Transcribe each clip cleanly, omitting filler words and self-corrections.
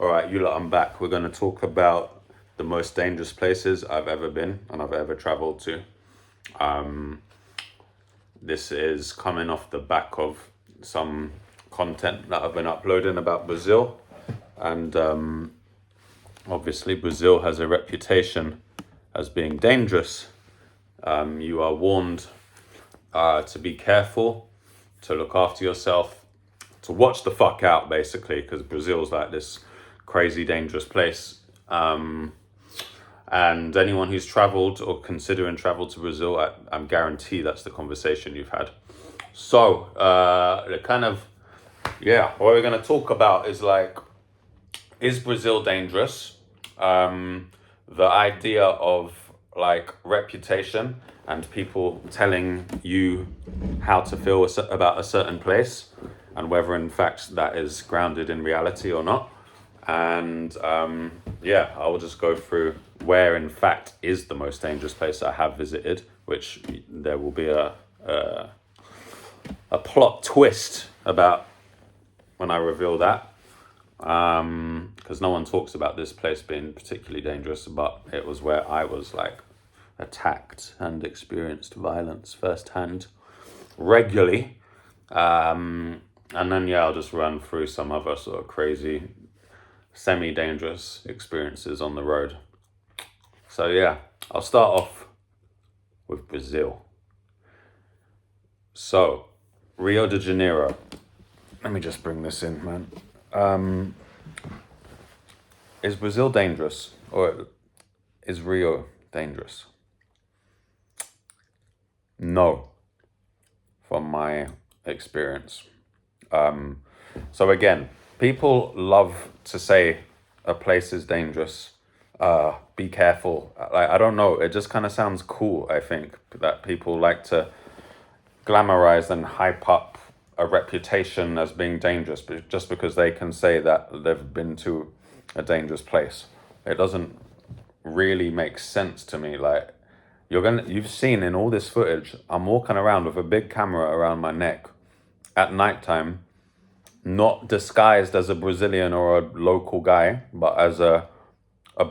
All right, you lot, I'm back. We're going to talk about the most dangerous places I've ever been and I've ever traveled to. This is coming off the back of some content that I've been uploading about Brazil. And obviously, Brazil has a reputation as being dangerous. You are warned to be careful, to look after yourself, to watch the fuck out, basically, because Brazil's like this crazy, dangerous place. And anyone who's traveled or considering travel to Brazil, I'm guarantee that's the conversation you've had. So, the kind of, yeah, what we're going to talk about is like, is Brazil dangerous? The idea of like reputation and people telling you how to feel about a certain place and whether in fact that is grounded in reality or not. And yeah, I will just go through where in fact is the most dangerous place I have visited, which there will be a plot twist about when I reveal that. Because no one talks about this place being particularly dangerous, but it was where I was like attacked and experienced violence firsthand regularly. And then yeah, I'll just run through some other sort of crazy semi-dangerous experiences on the road. So yeah, I'll start off with Brazil. So, Rio de Janeiro. Let me just bring this in, man. Is Brazil dangerous or is Rio dangerous? No, from my experience. So again, people love to say a place is dangerous. Be careful. I don't know. It just kind of sounds cool. I think that people like to glamorize and hype up a reputation as being dangerous, but just because they can say that they've been to a dangerous place, it doesn't really make sense to me. Like you've seen in all this footage, I'm walking around with a big camera around my neck at nighttime, not disguised as a Brazilian or a local guy, but as a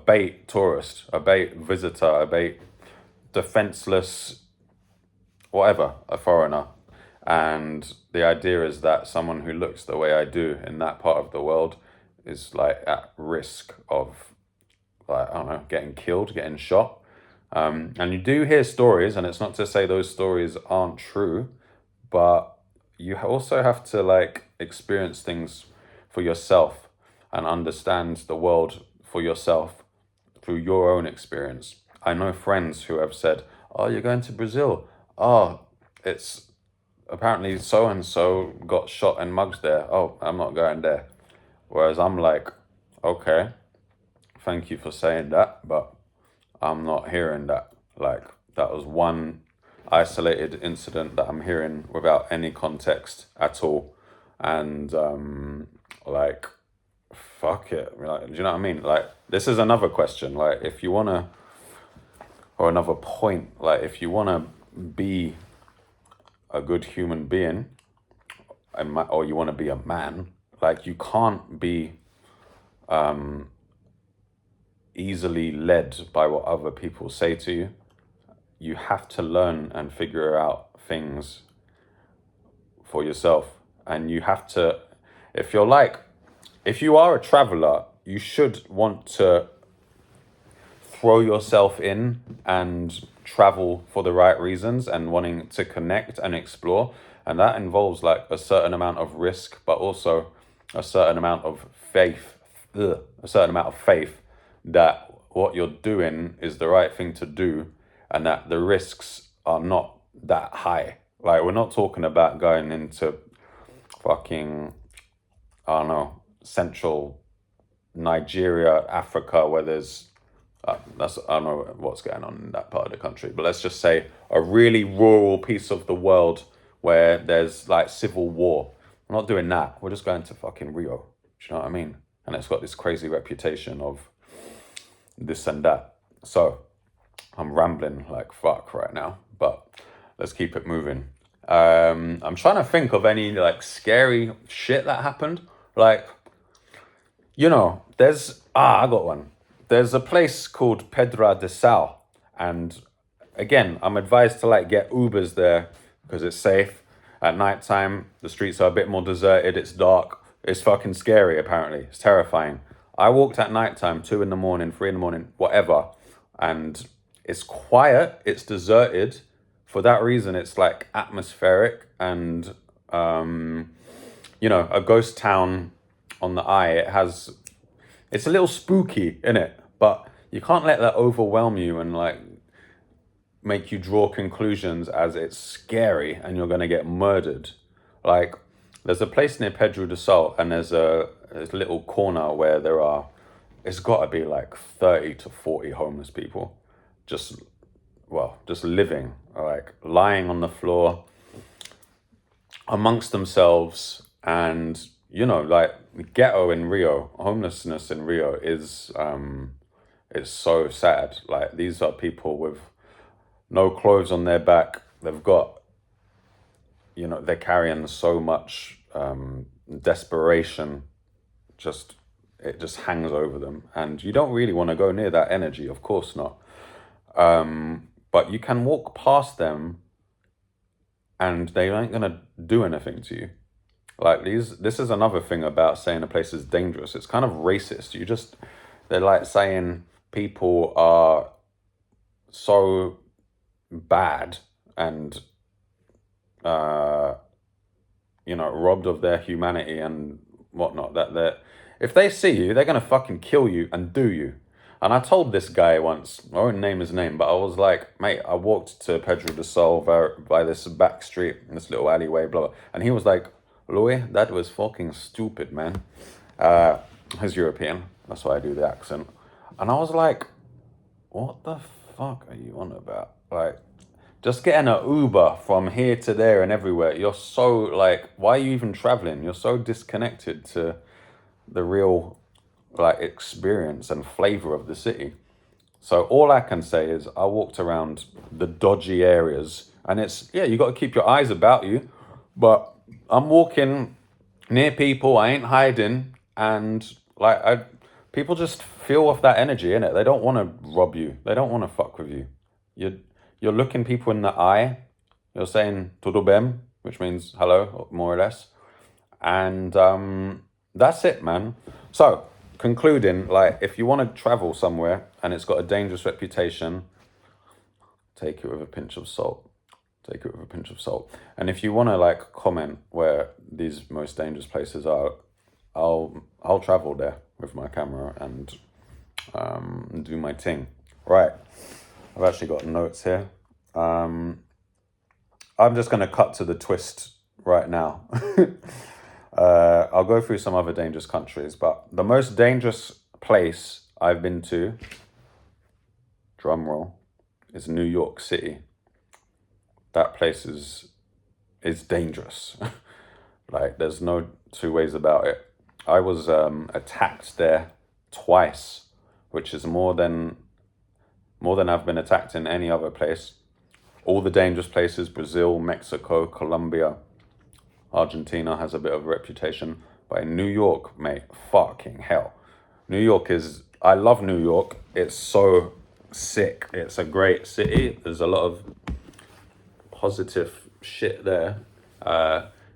bait tourist, a bait visitor, a bait defenseless, whatever, a foreigner. And the idea is that someone who looks the way I do in that part of the world is like at risk of, like, I don't know, getting killed, getting shot. And you do hear stories, and it's not to say those stories aren't true, but you also have to like experience things for yourself and understand the world for yourself through your own experience. I know friends who have said, "Oh, you're going to Brazil. Oh, it's apparently so and so got shot and mugged there. Oh, I'm not going there." Whereas I'm like, okay, thank you for saying that, but I'm not hearing that. Like, that was one isolated incident that I'm hearing without any context at all. And, like, fuck it. Like, do you know what I mean? Like, this is another question. Like, if you want to, or another point, like, if you want to be a good human being, or you want to be a man, like, you can't be easily led by what other people say to you. You have to learn and figure out things for yourself. And you have to, if you are a traveler, you should want to throw yourself in and travel for the right reasons and wanting to connect and explore. And that involves like a certain amount of risk, but also a certain amount of faith, that what you're doing is the right thing to do and that the risks are not that high. Like, we're not talking about going into fucking, I don't know, central Nigeria, Africa, where there's I don't know what's going on in that part of the country, but let's just say a really rural piece of the world where there's like civil war. We're not doing that. We're just going to fucking Rio. Do you know what I mean? And it's got this crazy reputation of this and that. So I'm rambling like fuck right now, but let's keep it moving. I'm trying to think of any like scary shit that happened. Like, there's I got one. There's a place called Pedra de Sal, and again, I'm advised to like get Ubers there because it's safe. At nighttime, the streets are a bit more deserted. It's dark. It's fucking scary. Apparently, it's terrifying. I walked at nighttime, 2 in the morning, 3 in the morning, whatever, and it's quiet. It's deserted. For that reason, it's like atmospheric and a ghost town on the eye. It's a little spooky in it, but you can't let that overwhelm you and like make you draw conclusions as it's scary and you're gonna get murdered. Like there's a place near Pedro de Sal and there's a little corner where it's got to be like 30 to 40 homeless people just just living, like lying on the floor amongst themselves. And like ghetto in Rio, homelessness in Rio is so sad. Like these are people with no clothes on their back. They've got, they're carrying so much desperation. It just hangs over them, and you don't really want to go near that energy, of course not. But you can walk past them and they ain't gonna do anything to you. Like this is another thing about saying a place is dangerous. It's kind of racist. They're like saying people are so bad and robbed of their humanity and whatnot, that if they see you, they're gonna fucking kill you and do you. And I told this guy once, I won't name his name, but I was like, mate, I walked to Pedro de Sol by this back street, this little alleyway, blah, blah. And he was like, Louis, that was fucking stupid, man. He's European, that's why I do the accent. And I was like, what the fuck are you on about? Like, just getting an Uber from here to there and everywhere, you're so like, why are you even traveling? You're so disconnected to the real like experience and flavor of the city. So all I can say is I walked around the dodgy areas, and you got to keep your eyes about you, but I'm walking near people, I ain't hiding, and people just feel off that energy in it. They don't want to rob you. They don't want to fuck with you. You're looking people in the eye. You're saying tudo bem, which means hello, more or less, and that's it, man. So concluding, like, if you want to travel somewhere and it's got a dangerous reputation, take it with a pinch of salt. Take it with a pinch of salt. And if you want to like comment where these most dangerous places are, I'll travel there with my camera and do my thing. Right. I've actually got notes here. I'm just going to cut to the twist right now. I'll go through some other dangerous countries, but the most dangerous place I've been to, drum roll, is New York City. That place is dangerous. Like, there's no two ways about it. I was attacked there twice, which is more than I've been attacked in any other place. All the dangerous places, Brazil, Mexico, Colombia, Argentina has a bit of a reputation, but in New York, mate, fucking hell. I love New York. It's so sick. It's a great city. There's a lot of positive shit there.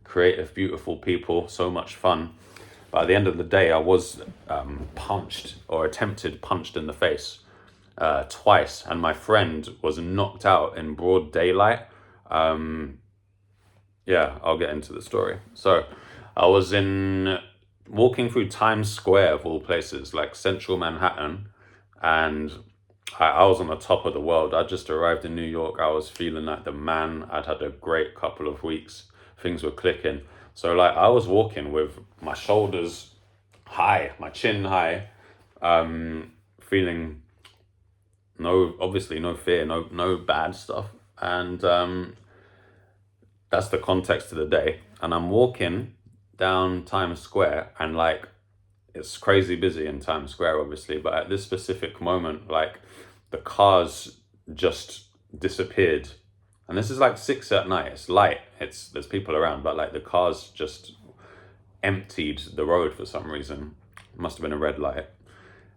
Creative, beautiful people, so much fun. But at the end of the day, I was attempted punched in the face twice, and my friend was knocked out in broad daylight. Yeah, I'll get into the story. So I was walking through Times Square of all places, like central Manhattan, and I was on the top of the world. I just arrived in New York. I was feeling like the man. I'd had a great couple of weeks. Things were clicking. So like I was walking with my shoulders high, my chin high, feeling obviously no fear, no bad stuff. And that's the context of the day. And I'm walking down Times Square, and like it's crazy busy in Times Square, obviously, but at this specific moment, like the cars just disappeared. And this is like 6 at night. It's light. There's people around, but like the cars just emptied the road for some reason. It must have been a red light.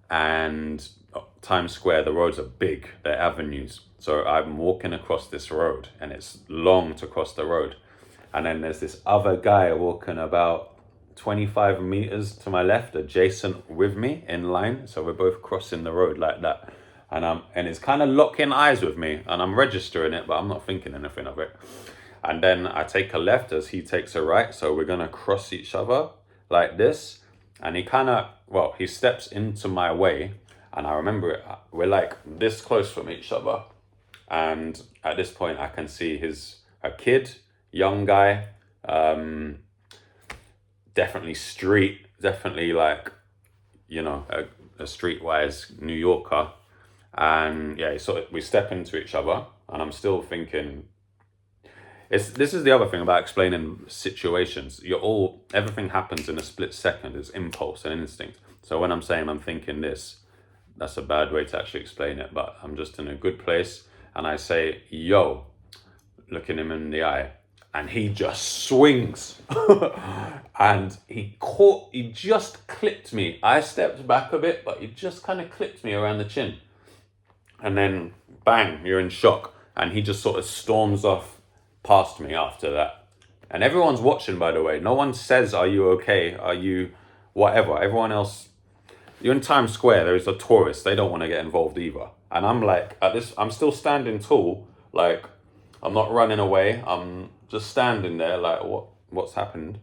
And Times Square, the roads are big, they're avenues. So I'm walking across this road and it's long to cross the road. And then there's this other guy walking about 25 meters to my left, adjacent with me in line. So we're both crossing the road like that. And it's kind of locking eyes with me and I'm registering it, but I'm not thinking anything of it. And then I take a left as he takes a right. So we're going to cross each other like this. And he steps into my way. And I remember it, we're like this close from each other. And at this point, I can see a kid, young guy, definitely street, definitely like, a streetwise New Yorker. And yeah, we step into each other. And I'm still thinking, this is the other thing about explaining situations. Everything happens in a split second. It's impulse and instinct. So when I'm saying I'm thinking this, that's a bad way to actually explain it, but I'm just in a good place and I say, yo, looking him in the eye, and he just swings. And he just clipped me. I stepped back a bit, but he just kind of clipped me around the chin. And then bang, you're in shock. And he just sort of storms off past me after that. And everyone's watching, by the way. No one says, are you okay? Are you whatever? Everyone else, you're in Times Square, there's a tourist. They don't want to get involved either. And I'm like, I'm still standing tall. Like, I'm not running away. I'm just standing there like, what's happened?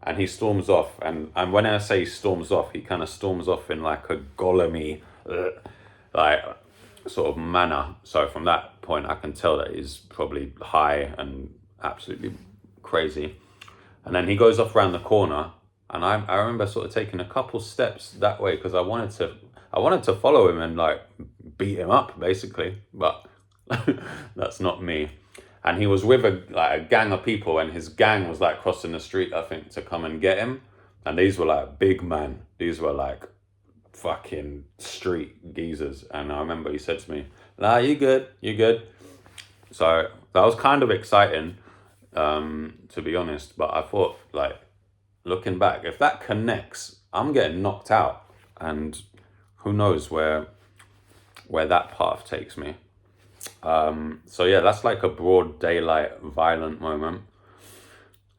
And he storms off. And when I say storms off, he kind of storms off in like a Golem-y, like sort of manner. So from that point, I can tell that he's probably high and absolutely crazy. And then he goes off around the corner, and I remember sort of taking a couple steps that way because I wanted to follow him and like beat him up basically, but that's not me. And he was with a gang of people, and his gang was like crossing the street, I think, to come and get him. And these were like big men. These were like fucking street geezers. And I remember he said to me, "Nah, you good." So that was kind of exciting, to be honest. But I thought, like, looking back, if that connects, I'm getting knocked out, and who knows where that path takes me. So yeah, that's like a broad daylight violent moment.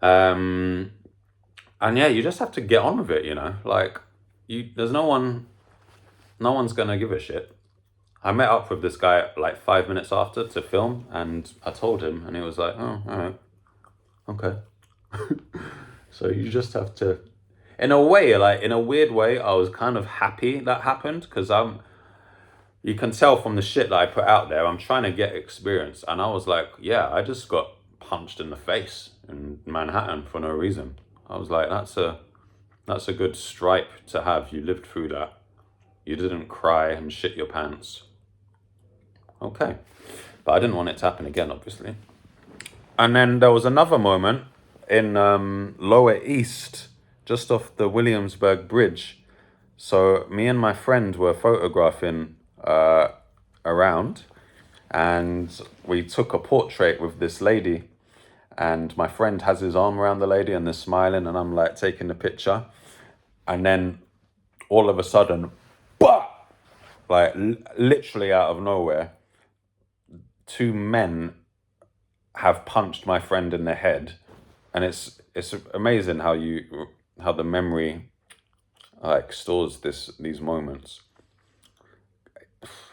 And yeah, you just have to get on with it, like there's no one's gonna give a shit. I met up with this guy like 5 minutes after to film, and I told him, and he was like, "Oh, all right, okay." So you just have to, in a way, like in a weird way, I was kind of happy that happened because you can tell from the shit that I put out there, I'm trying to get experience. And I was like, yeah, I just got punched in the face in Manhattan for no reason. I was like, that's a good stripe to have. You lived through that. You didn't cry and shit your pants. Okay. But I didn't want it to happen again, obviously. And then there was another moment in Lower East, just off the Williamsburg Bridge. So me and my friend were photographing around, and we took a portrait with this lady, and my friend has his arm around the lady and they're smiling, and I'm like taking the picture, and then all of a sudden, bah! Like literally out of nowhere, two men have punched my friend in the head. And it's amazing how the memory like stores these moments.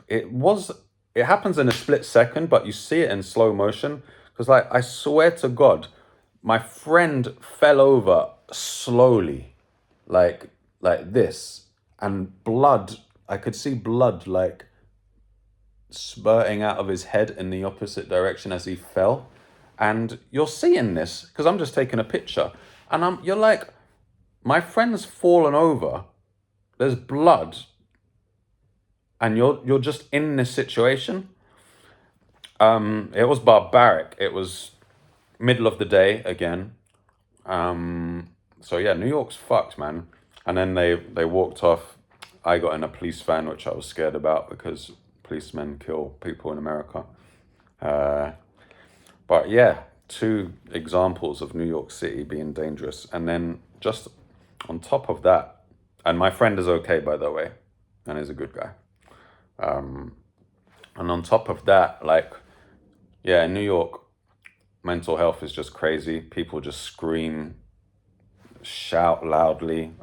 It happens in a split second, but you see it in slow motion. Because like, I swear to God, my friend fell over slowly, like this, and blood, I could see blood like spurting out of his head in the opposite direction as he fell. And you're seeing this, because I'm just taking a picture, and you're like, my friend's fallen over, there's blood, and you're just in this situation. It was barbaric. It was middle of the day again. So yeah, New York's fucked, man. And then they walked off. I got in a police van, which I was scared about because policemen kill people in America. But yeah, two examples of New York City being dangerous. And then just on top of that, and my friend is okay, by the way, and is a good guy. And on top of that, like, yeah, in New York, mental health is just crazy. People just scream, shout loudly.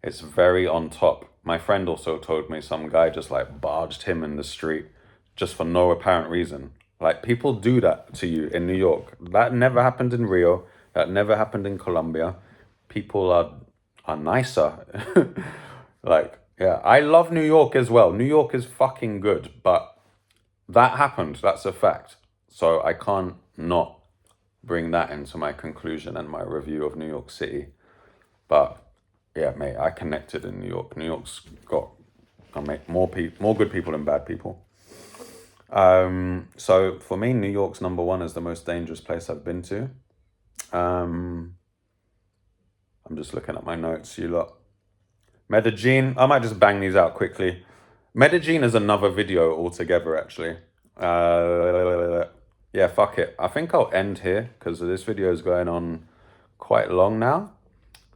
It's very on top. My friend also told me some guy just like barged him in the street just for no apparent reason. Like, people do that to you in New York. That never happened in Rio. That never happened in Colombia. People are nicer. Like, yeah, I love New York as well. New York is fucking good, but that happened. That's a fact. So I can't not bring that into my conclusion and my review of New York City. But yeah, mate, I connected in New York. New York's got, I make more good people than bad people. So for me, New York's number one is the most dangerous place I've been to. I'm just looking at my notes, you lot. Medellin, I might just bang these out quickly. Medellin is another video altogether, actually. Yeah, fuck it. I think I'll end here because this video is going on quite long now.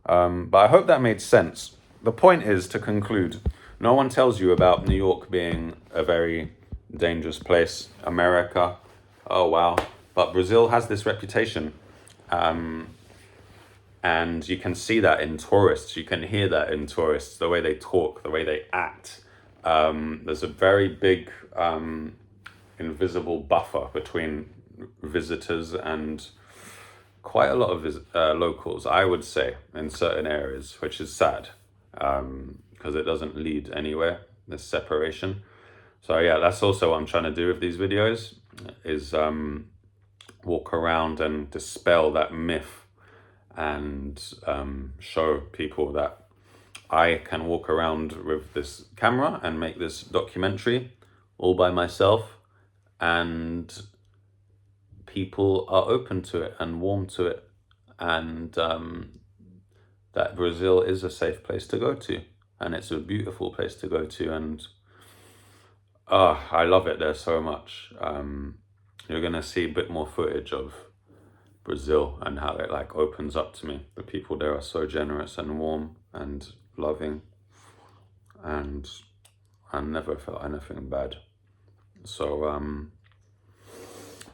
But I hope that made sense. The point is, to conclude, no one tells you about New York being a very dangerous place. America, oh wow. But Brazil has this reputation. And you can see that in tourists. You can hear that in tourists, the way they talk, the way they act. There's a very big invisible buffer between visitors and quite a lot of locals, I would say, in certain areas, which is sad because it doesn't lead anywhere, this separation. So yeah, that's also what I'm trying to do with these videos, is walk around and dispel that myth and show people that I can walk around with this camera and make this documentary all by myself, and people are open to it and warm to it, and that Brazil is a safe place to go to, and it's a beautiful place to go to, and I love it there so much. You're gonna see a bit more footage of Brazil and how it like opens up to me. The people there are so generous and warm and loving, and I never felt anything bad. So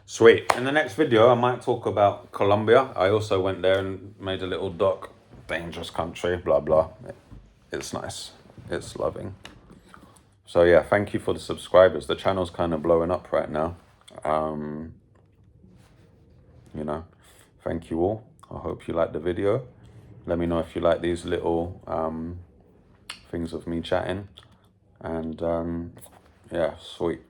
sweet. In the next video I might talk about Colombia. I also went there and made a little doc. Dangerous country, blah blah. It's nice, it's loving. So yeah, thank you for the subscribers. The channel's kind of blowing up right now. You know, thank you all. I hope you liked the video. Let me know if you like these little things of me chatting. And yeah, sweet.